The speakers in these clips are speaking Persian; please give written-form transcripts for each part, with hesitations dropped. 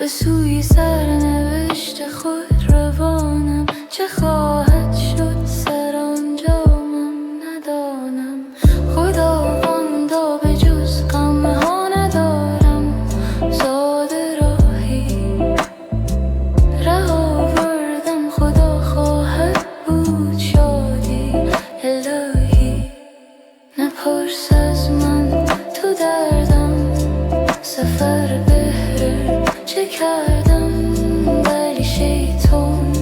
سوی سرنوشت خود روانم، چه خواهد شد سرانجامم ندانم. خداوندا به جز غم ها ندارم زاده راهی، ره آوردم خدا خواهد بود شادی الهی. نپرس از من تو دردم سفر بهره چه کردم، ولی شیطان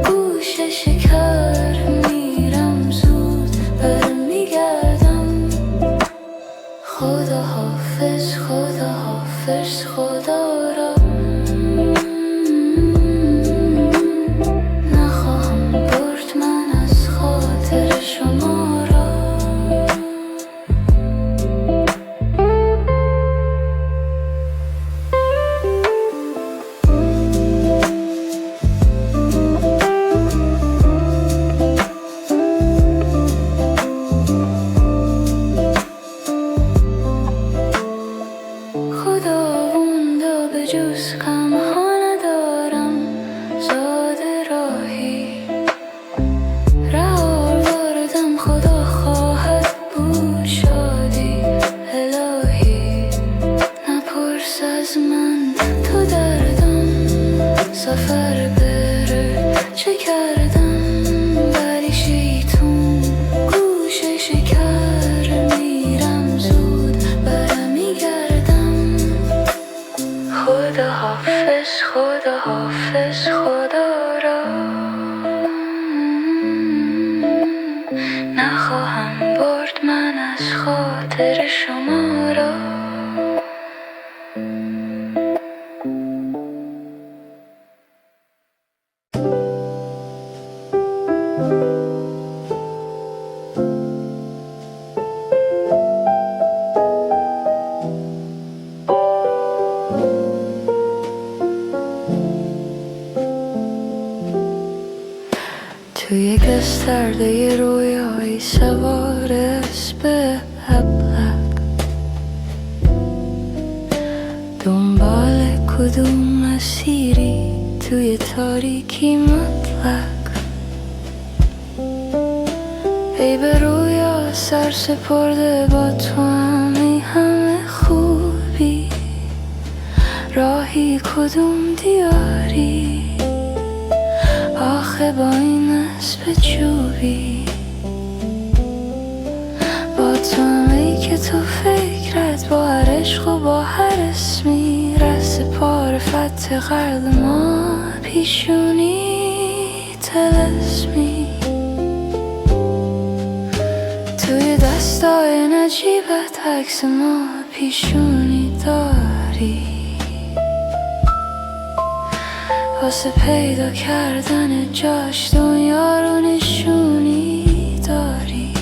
گوش شکر میرم زود برمیگردم. خدا حافظ خدا حافظ خدا را نخواهم برد من از خاطر شما را. خداوندا به جز غم ها ندارم زاده راهی، ره آوردم خدا خواهد بود شادی الهی. نپرس از من تو دردم سفر بره چه کردم، ولی شیطون گوش شکر میرم زود برمیگردم. خدا حافظ خدا حافظ خدا را نخواهم برد من از خاطر شما را. توی گسترده رویایی سوار اسب ابلق، دنبال کدوم مسیری توی تاریکی مطلق. ای به رویا سر سپرده با تو همه همه خوبی، راهی کدوم دیاری آخه با این اسب چوبی. با تو همه که تو فکرت با هر عشق و با هر اسمی، رس پار فتح قلب ما پیشونی تلسمی. توی دستای نجیبت عکس ما پیشونی داری، واسه پیدا کردن جاش دنیا رو نشونی داری.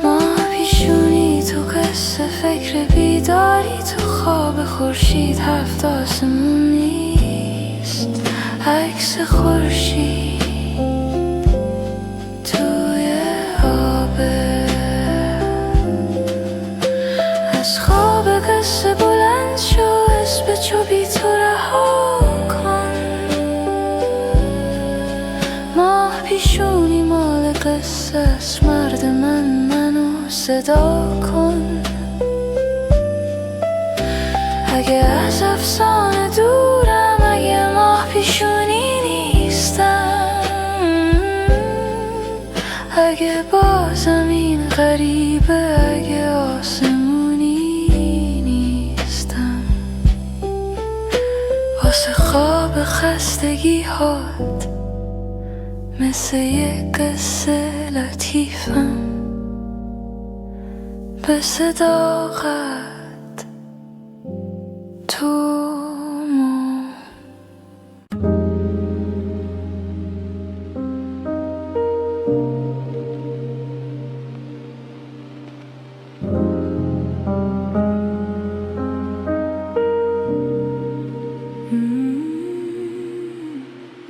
ما پیشونی تو قصه فکر بیداری، تو خواب خورشید هفت آسمون نیست عکس خورشید توی آبه. از خواب قصه بلند شو اسب چوبی تو رها کن. ماه پیشونی مال قصه است، مرد منو صدا کن. اگه از افسانه دورم، اگه ماه پیشونی نیستم، اگه با زمین غریبه، اگه آسمونی نیستم، واسه خواب خستگی هات مثل یک قصه لطیفم به صداقت تو مو.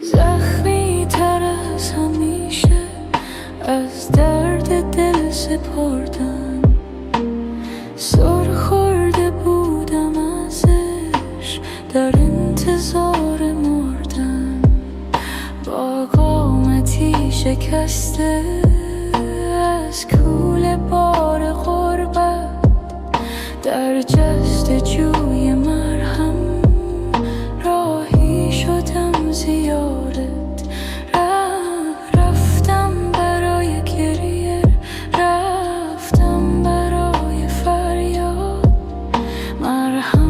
زخمی تر از همیشه از درد دل سپردم، سر خورده بودم ازش شکسته از کوله بار غربت در جست جوی مرهم راهی شدم زیارت رفتم برای گریه رفتم برای فریاد مرهم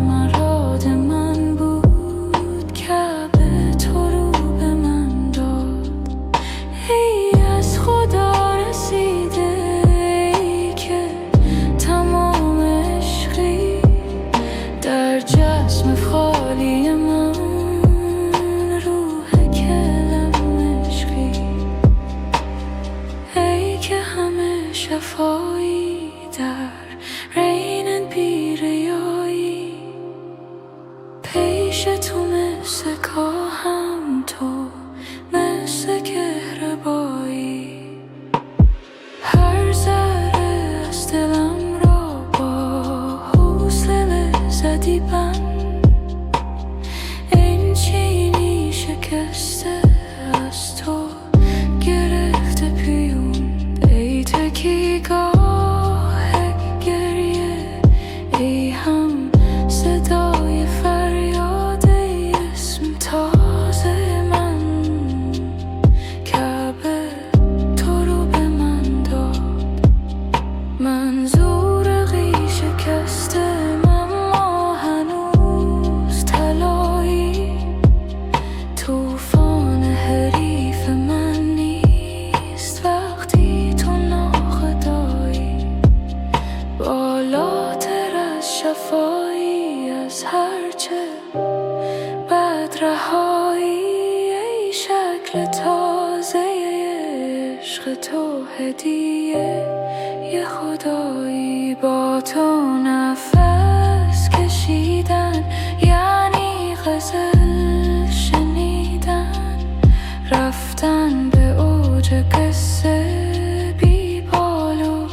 مراد من بود کعبه تو رو به من داد ای از خدا رسیده ای که تمام عشقی در جسم خالی من روح کلم عشقی ای که همه شفایی در رین بیریایی پیش تو مثل کاهم تو مثل کهربایی هر ذره از دلم را با حوصله زدی بند این چینی شکسته از تو گرفته پیون ای تکیگاه گریه ای هم صدای فریاد ای اسم تازه من کعبه تو رو به من داد منظورقی شکسته اما هنوز طلایی طوفان حریف من نیست وقتی تو ناخدایی بالاتر از شفایی از هرچه بد رهایی ای شکل تازه عشق تو هدیه یه خدایی با تو نفس کشیدن یعنی غزل شنیدن رفتن به اوج قصه بی بال و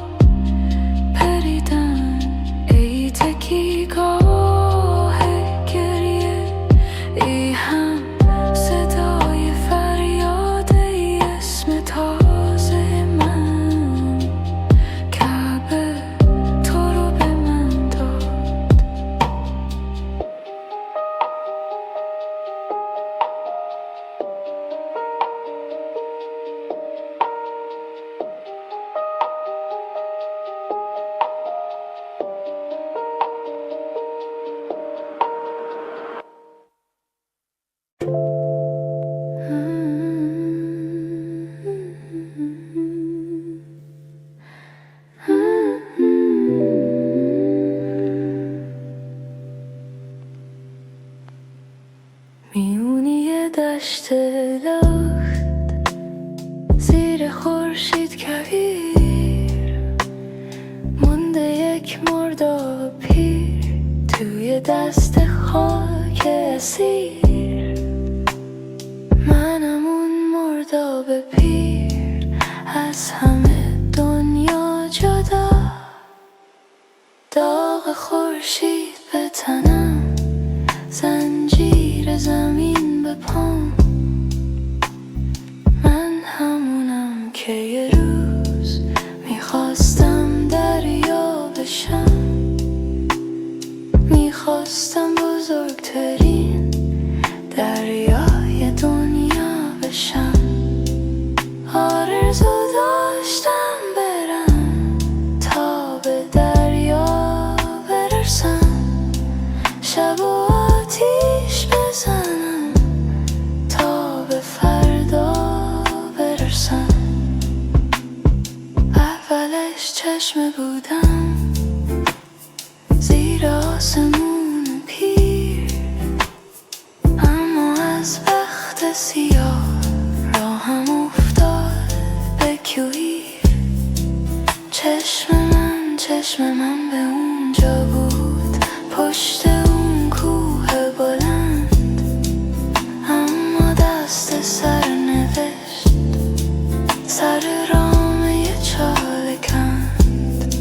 پریدن ای تکیگاه گریه ای هم صدای فریاد ای اسم تازه من کعبه تو رو به من داد میونی دشت لخت زیر خورشید کویر مونده یک مرداب پیر توی دست خاک اسیر منم اون مرداب پیر از همه دنیا جدا داغ خورشید به تنم زنجیر زمین به پام من همونم که یه روز میخواستم دریا بشم میخواستم بزرگترین دریای دنیا بشم آرزو داشتم برم تا به دریا برسم شب و آتیش بزنم تا به فردا برسم اولش چشم بودم زیر آسمون پیر اما از بخت سیاه راهم افتاد به کویر چشم من به اونجا بود پشت اون کوه بلند اما دست سر نوشت سر رام یه چاله کند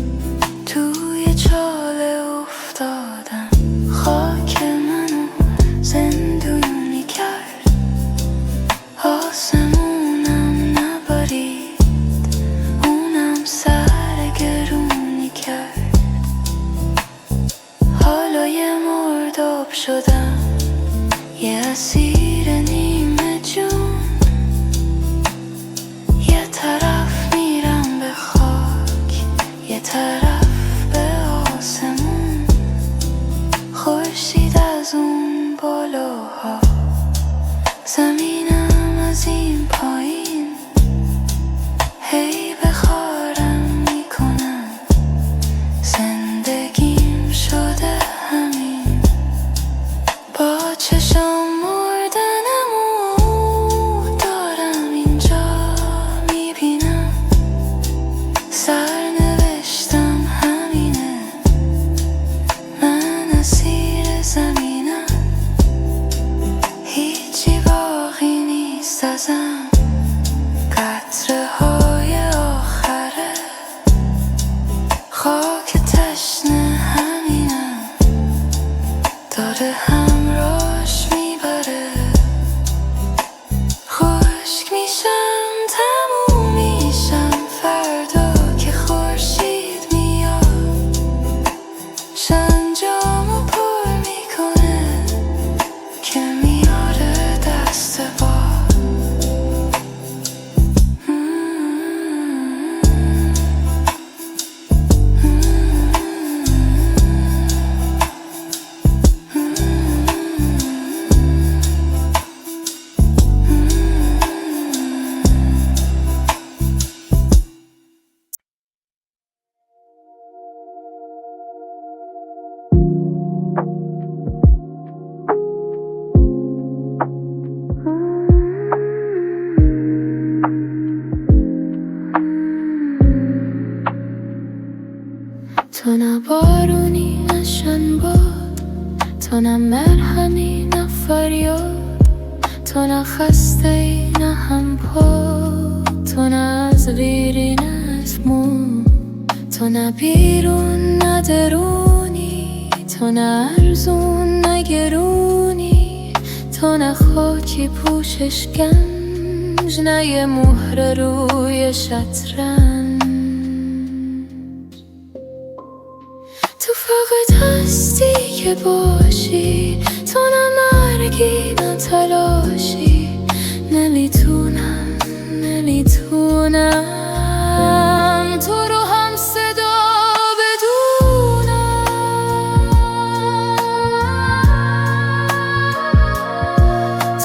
توی چاله افتادم خاک منو زندونی کرد آسمونم شدم یه اسیر نیمه جون، یه طرف میرم به خاک یه طرف به آسمون، خورشید از اون بالاها، زمینم از این پایین، هی بخارم میکنم، زندگیم شده همین، با چشم مردنمو دارم اینجا میبینم، سرنوشتم همینه، من اسیر زمینم، هیچی باقی نیست ازم، قطره های آخره، خاک تشنه همینم، داره همراش میبره، خشک میشم تموم میشم فردا که خورشید میاد، شنجامو پر میکنه که میاره دست باد. تو نه بارونی نه شنباد، تو نه مرهمی نه فریاد، تو نه خسته ای نه هم پا، تو نه از بیری نه از موم، تو نه بیرون نه درونی، تو نه ارزون نه گرونی، تو نه خاکی پوشش گنج نه یه مهر روی شطرنج، تو فقط هستی که باشی، تو نه مرگی نه تلاشی، نمیتونم تو رو هم صدا بدونم،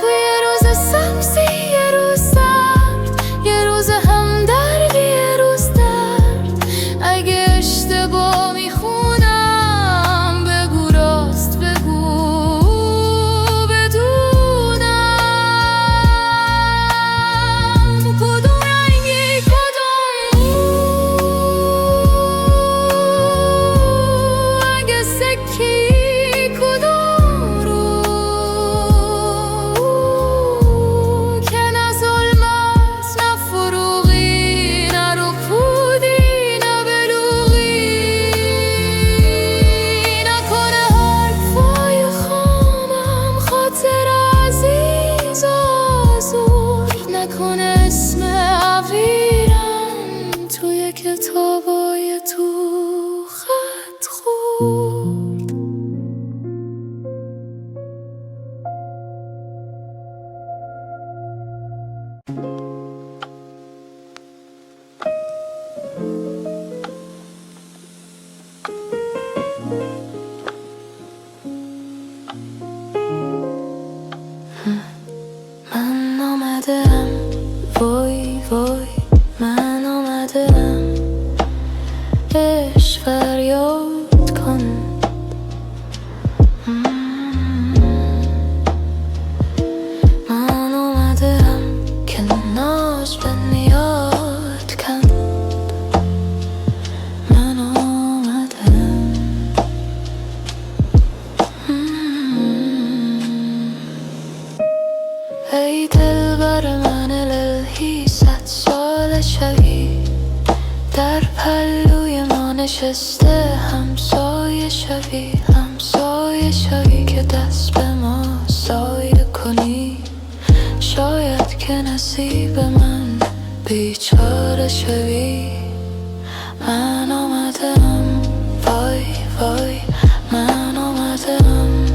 تو یه روز سبزی یه روز سرد، یه روز همدردی یه روز درد، اگه اشتباه میخونم بگو راست بگو بدونم، کدوم رنگی کدوم اگه سکی کدوم رو، که نه ظلمت نه فروغی نه رفودی نه بلوغی، نکنه حرفای خامم خاطر عزیز آزور، نکنه اسم عبیرم توی کتابای تو خط خورد. من آمدم وای وای، من آمدم عشق فریاد کن، من آمدم که ناز بنیاد کن، من آمدم ای دلبر من الهی، 100 سال شوی در پهلوی ما نشسته، همسایه شوی همسایه شوی که دست به ما سایه کنی، شاید که نصیب من بیچاره شوی، من آمدم وای وای، من آمدم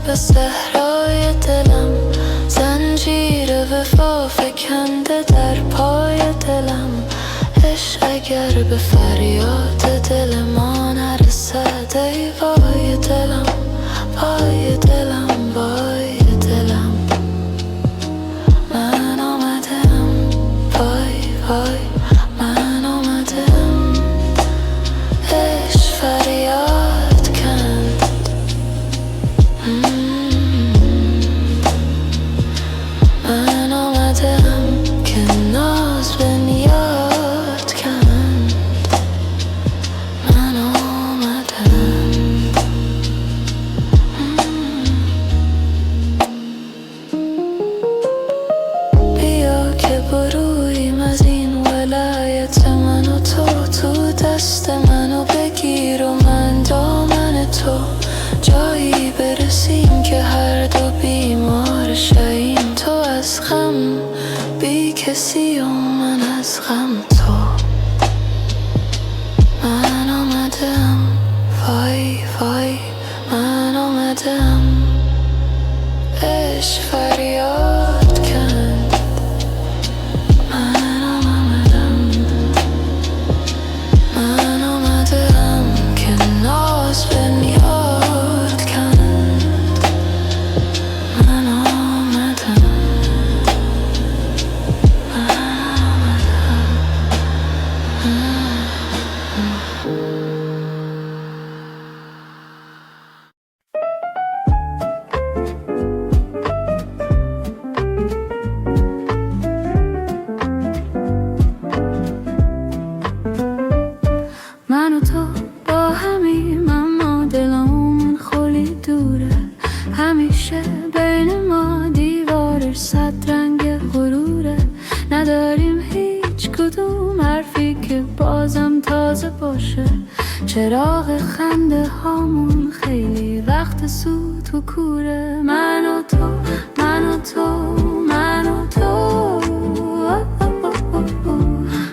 به صحرای دلم، زنجیر وفا فکنده در پای دلم. عشق اگر به فریاد دل ما نرسد، ای وای دلم، وای دلم، وای دلم. من آمدم، وای وای، من آمدم. عشق فریاد کند. من آمدم که ناز بنیاد کند. من آمدم. بیا که برویم از این ولایت من و تو دست منو بگیر و من دامن تو. جایی برسیم که هر دو بیمار شیم، تو از غم بی کسی و من از غم تو. من آمدم، وای وای، من آمدم. عشق فریاد کند. من آمدم، من آمدم که ناز بنیاد کند. من آمدم، من و تو با همیم اما دلمون خیلی دوره. همیشه بین ما دیوار صد رنگ غروره. نداریم هیچ کدوم حرفی که بازم تازه باشه. چراغ خنده هامون خیلی وقت سوت و کوره. من و تو، من و تو، من و تو،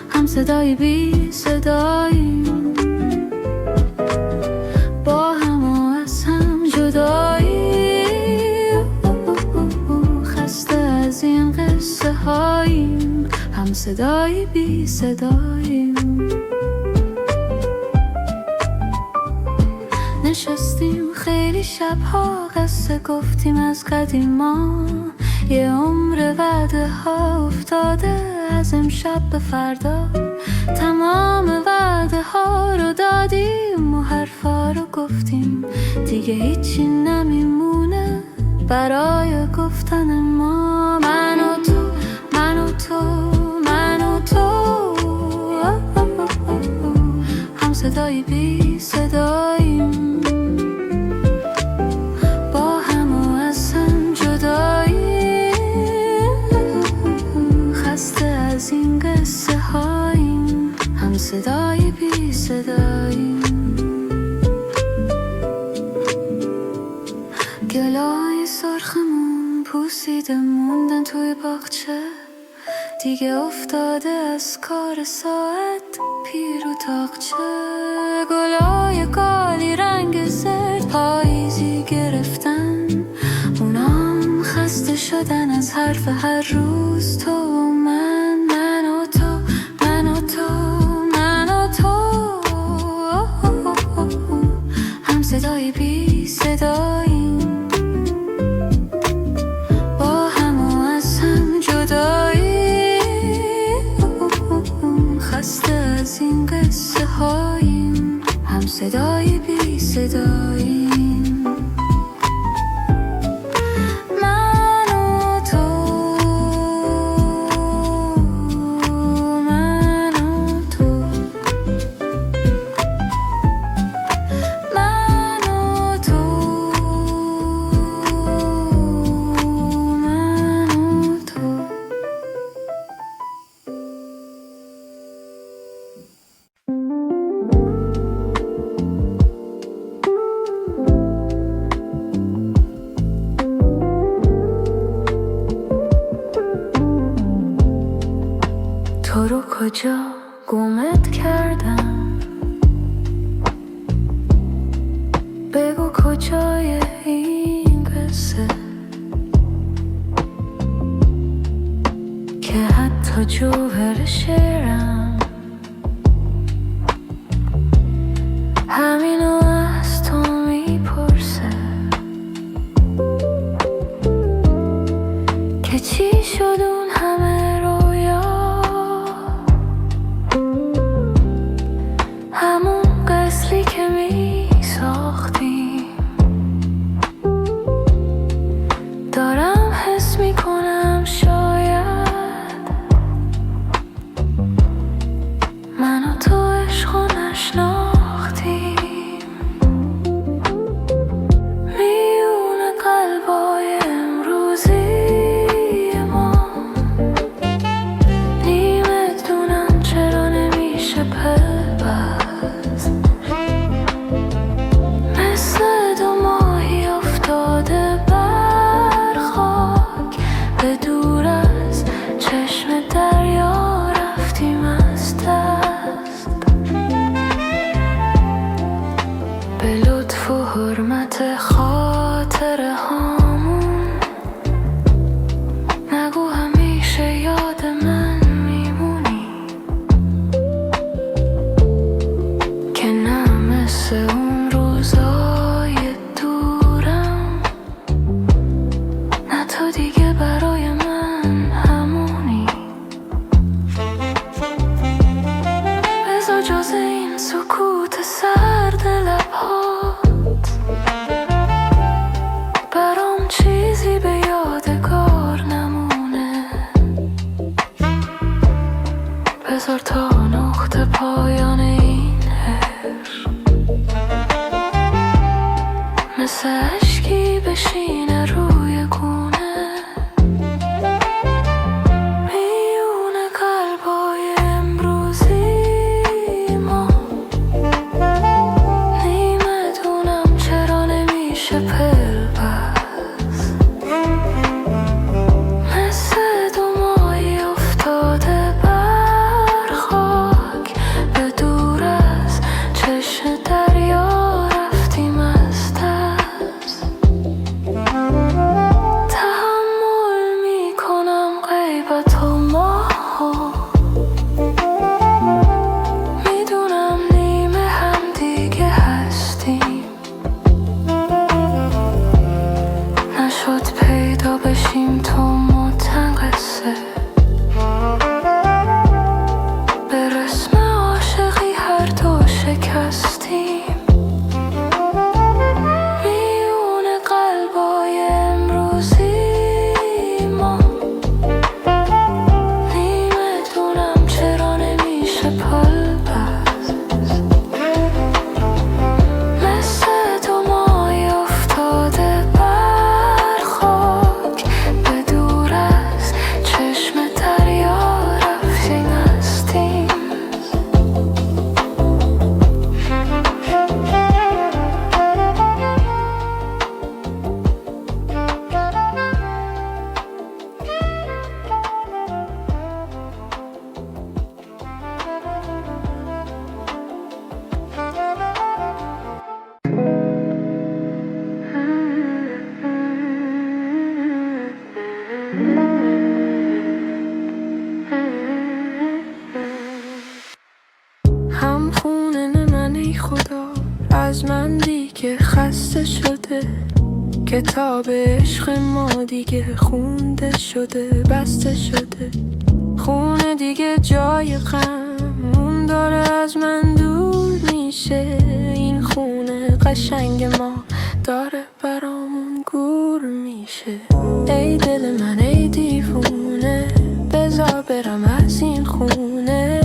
هم صدای بی صداییم، با هم و از هم جداییم. خسته از این قصه هاییم، هم صدای بی صداییم. نشستیم خیلی شبها قصه گفتیم از قدیما. یه عمر وعده ها افتاده از امشب به فردا. تمام وعده ها رو دادیم و حرفا رو گفتیم. دیگه هیچی نمیمونه برای گفتن ما. من و تو، من و تو، من و تو، هم صدای بی صداییم، با هم و از هم جداییم. خسته از این قصه هاییم، هم صدای بی صداییم. گلای سرخمون پوسیده موندن توی باغچه. دیگه افتاده از کار ساعت پیر و تاقچه. گلای کالی رنگ زرد پاییزی گرفتن. اونام خسته شدن از حرف هر روز تو و من. من و تو، من و تو، من و تو، هم صدای بی صداییم، با هم و از هم جداییم. خسته از این قصه هاییم، هم صدای بی صداییم. من و تو، من و تو، من و تو، من و تو. تو رو کجا گمت کردم؟ بگو کجای این قصه جوهر شعرم، همینو از تو میپرسه که چی شد اون همه رویا، همون قصری که میساختیم. دارم حس میکنم شاید من و تو عشقو نشناختیم. میونه قلبای امروزی ما، نیمه دونم چرا نمیشه پیوست. مثل دو ماهی افتاده بر خاک، به دور از چشم دریا رفتیم از دست. به لطف و حرمت خاطره هامون نگو همیشه یاد من میمونی، که نه مثل اون روزای دورم، نه تو دیگه برای من همونی. بذار جز این سکوت سرد لبهات برام چیزی به یادگار نمونه. بذار تا نقطه پایان این عشق مثل اشکی بشینه روی گونه. میونه قلبای امروزی ما، نیمه دونم چرا نمیشه پیوست. مثل دو ماهی افتاده بر خاک، به دور از چشم دریا رفتیم از دست. تحمل میکنم غیبت و ماهو، میدونم نیمه هم دیگه هستیم. نشد پیدا بشیم تو متنقصه، به رسم عاشقی هر دو شکستیم. میونه قلبای امروزی ما، نیمه دونم چرا نمیشه پل بست. مثل دو ماهی افتاده بر خاک، به دور از چشم دریا رفتیم از دیم. هم خونه من ای خدا از من دیگه خسته شده، کتاب عشق ما دیگه خونده شده بسته شده. خونه دیگه جای غم داره از من دور میشه. این خونه قشنگ ما داره برامون گور میشه. ای دل من ای دیوونه، بذار برم از این خونه.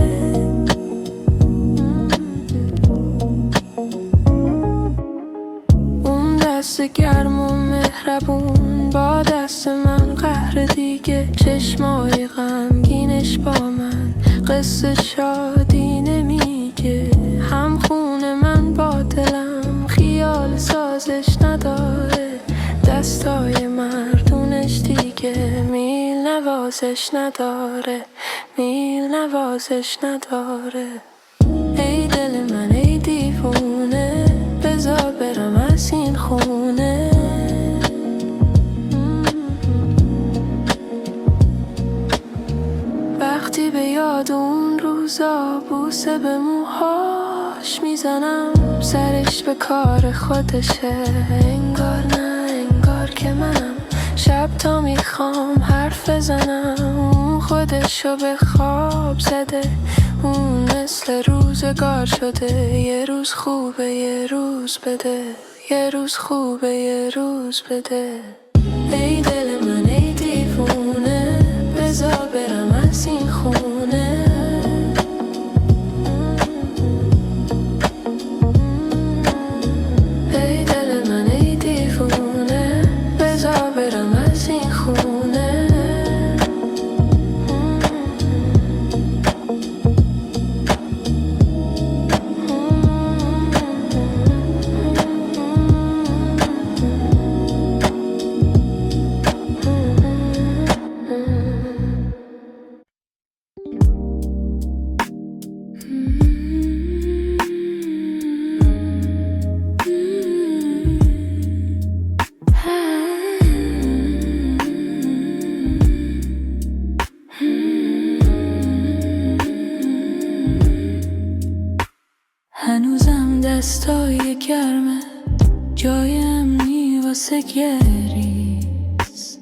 اون دست گرم و مهربون با دست من قهر دیگه. چشمای غمگینش با من قصه شادی نمیگه. هم خونه من با دلم خیال سازش نداره. دستای مردونش دیگه میل نوازش نداره. میل نوازش نداره. ای دل من ای دیوونه، بذار برم از این خونه. وقتی یاد اون روزا بوسه به موهاش میزنم، سرش به کار خودشه، انگار نه انگار که منم. شب تا میخوام حرف بزنم، اون خودشو به خواب زده، اون مثل روزگار شده، یه روز خوبه یه روز بده، یه روز خوبه یه روز بده. ای دل من ای دیوونه، بذار برم از این خونه. ای دل من ای دیوونه، بذار برم از این خونه. هنوزم دستای گرمه، جای امنی واسه گریز.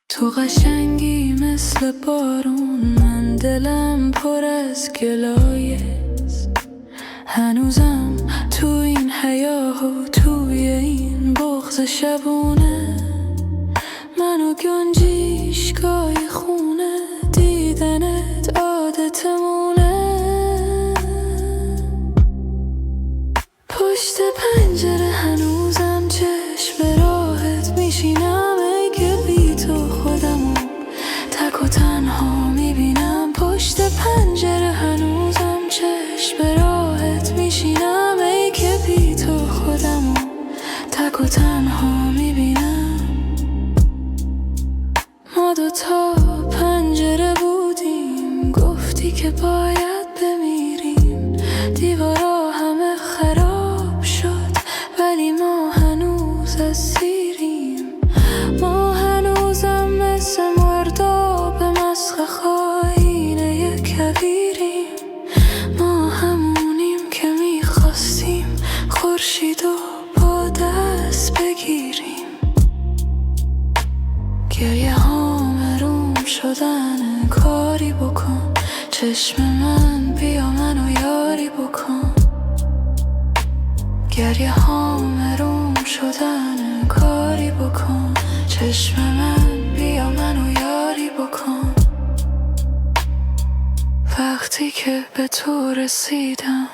تو قشنگی مثل بارون، من دلم پر از گلایز. هنوزم تو این هیاهو، توی این بغض شبونه، منو گنجیشگاه خونه، دیدنت عادتمونه. پشت پنجره هنوزم چشم به راهت میشینم، ای که بی تو خودمو تک و تنها میبینم. پشت پنجره هنوزم چشم به راهت میشینم، ای که بی تو خودمو تک و تنها میبینم. ما دوتا پنجره بودیم، گفتی که باید بمیریم. دیوارا همه خراب شد، ولی ما هنوز اسیریم. ما هنوزم مثل مردا به مسخ خاینه کویریم. ما همونیم که میخواستیم خورشیدو با دست بگیریم. گریه هام روم شدن، کاری بکن چشم من، بیا منو یاری بکن. گریه هام روم شدن، کاری بکن چشم من، بیا منو یاری بکن. وقتی که به تو رسیدم،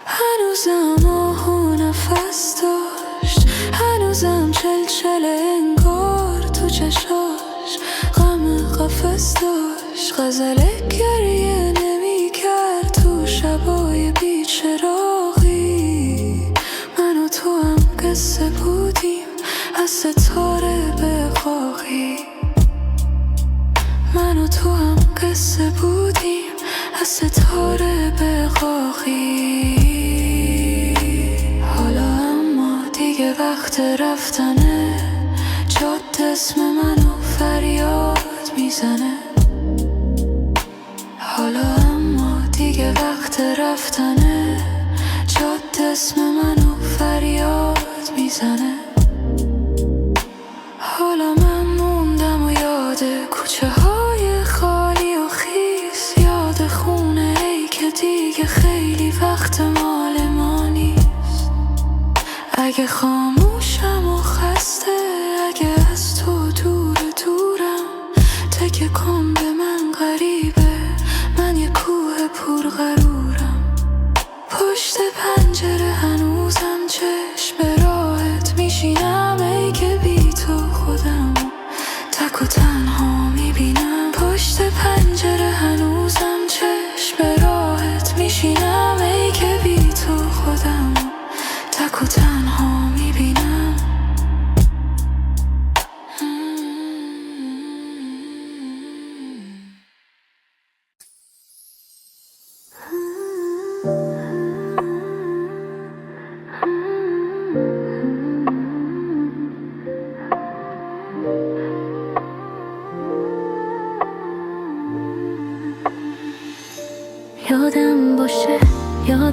هنوزم آهو نفس داشت، هنوزم چلچل انگار تو چشاش، غم قفس داشت. غزله گریه نمی کرد تو شبای بیچراغی. من و تو هم قصه بودیم از ستاره به قاقی. من و تو هم قصه بودیم از ستاره به قاقی. حالا اما دیگه وقت رفتنه، جاده اسم منو فریاد میزنه. حالا اما دیگه وقت رفتنه، جاده اسم منو فریاد میزنه. حالا من موندم و یاد کوچه های خالی و خیس، یاد خونه ای که دیگه خیلی وقت مال ما نیست. اگه خاموشم و خسته، اگه از تو دورم، تکه کن به من غریبه، من یه کوه پرغرورم. پشت پنجره هنوزم چشم به راهت میشینم، ای که بی تو خودم تک و تنها میبینم. پشت پنجره هنوزم چشم به راهت میشینم، ای که بی تو خودم تک و تنها میبینم.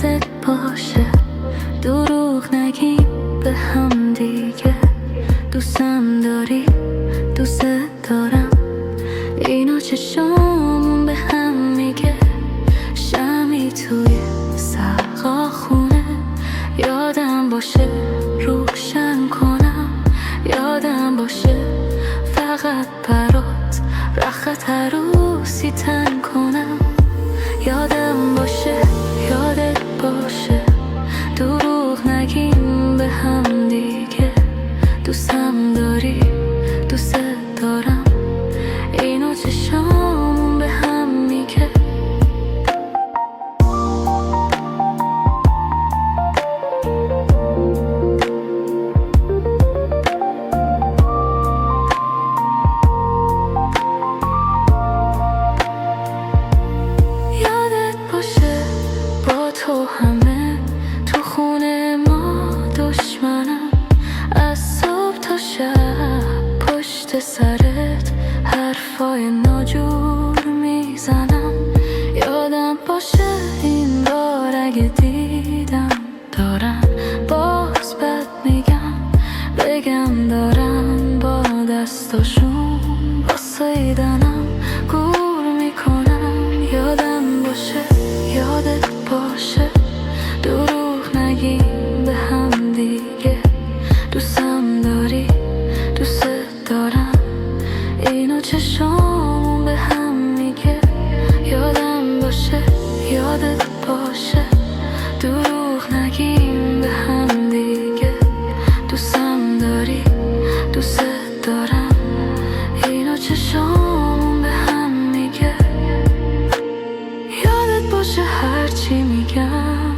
یادت باشه دروغ نگیم به هم دیگه، دوستم داری دوست دارم، اینا چشامون به هم میگه. شمی توی سقا خونه یادم باشه روشن کنم، یادم باشه فقط برات رخت عروسی تن کنم. یادم باشه یادت باشه دروغ نگیم به هم دیگه، دوستم داری دوست دارم، اینو چشامون به هم میگه. یادت باشه با تو همه تو خونه ما دشمنم، از صبح تا شب پشت سرت حرفای ناجور میزنم. یادم باشه این بار اگه دیدم دارن باز بد میگم، بگم دارن با دستاشون با سیدنم گور میکنم. یادم باشه یادت باشه دروغ نگیم به هم دیگه، دوستم داری دوست دارم، اینو چشامون به هم میگه. یادم باشه یادت باشه دروغ نگیم به هم دیگه، دوستم داری دوست دارم، اینو چشامون به هم میگه. یادت باشه هرچی میگم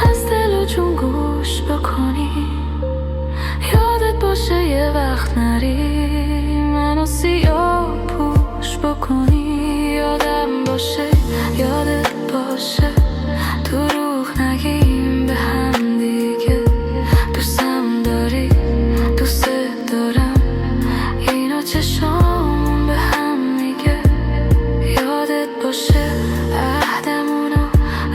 از دل و جون گوش بکنی، یادت باشه یه وقت نری منو سیاه پوش بکنی. یادم باشه یادت باشه دروغ نگیم به هم دیگه، دوستم داری دوست دارم، اینا چشامون به هم میگه. یادت باشه عهدمونو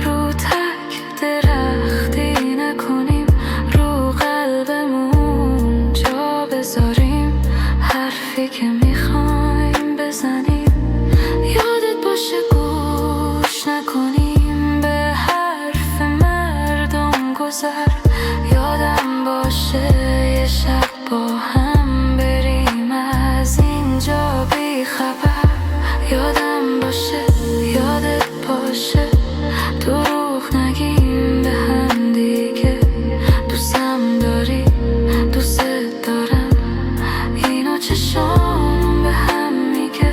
رو تک درختی نکنیم، رو قلبمون جا بذاریم حرفی که میخوایم بزنیم. یادت باشه گوش نکنیم به حرف مردم گذر، یادم باشه یه شب با هم بریم از اینجا بی خبر. یادم باشه یادت باشه دروغ نگیم به هم دیگه، دوستم داری دوست دارم، اینا چشام به هم میگه.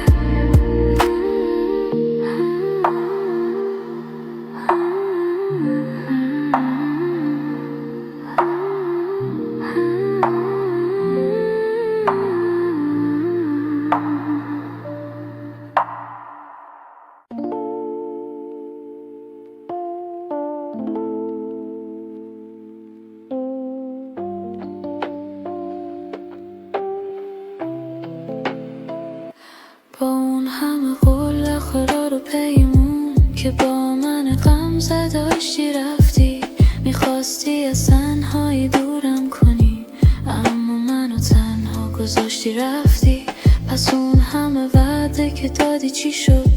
با اون همه قول قرار و پیمون که با من غمزه داشتی رفتی، میخواستی از تنهایی دورم کنی اما منو تنها گذاشتی رفتی. پس اون همه وعده که دادی چی شد؟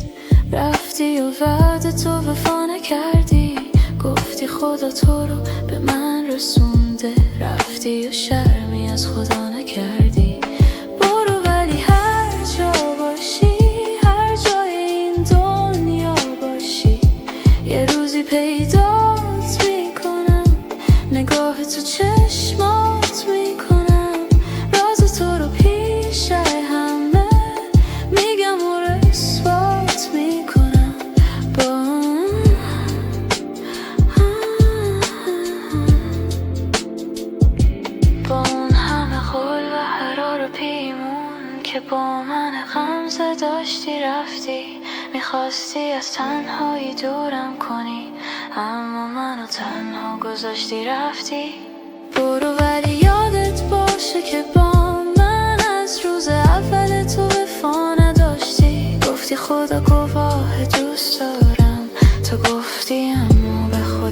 رفتی و وعده تو وفا نکردی، گفتی خدا تو رو به من رسونده، رفتی و شرمی از خدا نکردی. برو ولی هر جا باشی، هر جای این دنیا باشی، یه روزی پیدات میکنم، نگاه تو چشمات میکنم، راز تو رو پیش همه میگم و اثبات میکنم. با اون همه قول و قرار و پیمون که با من غمزه داشتی رفتی، میخواستی از تنهایی دورم کنی اما منو تنها گذاشتی رفتی. برو ولی یادت باشه که با من از روز اول تو وفا نداشتی، گفتی خدا گواه دوست دارم، تو گفتی اما به خود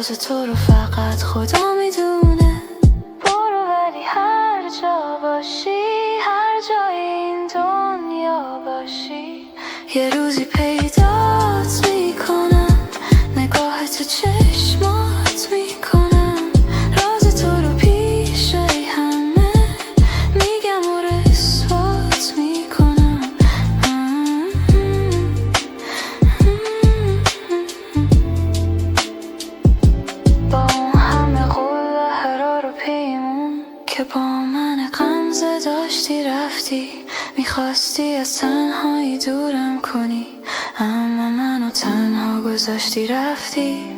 راز تو رو فقط خدا میدونه. برو ولی هر جا باشی، هر جای این دنیا باشی، یه روزی پیدات میکنم، نگاه تو چشمات میکنم، راز تو رو پیش همه میگم و رسوات میکنم. با اون همه قول هرار و پیمون که با من غمزه داشتی رفتی، میخواستی از تنهایی دورم کنی، اما منو تنها گذاشتی رفتی.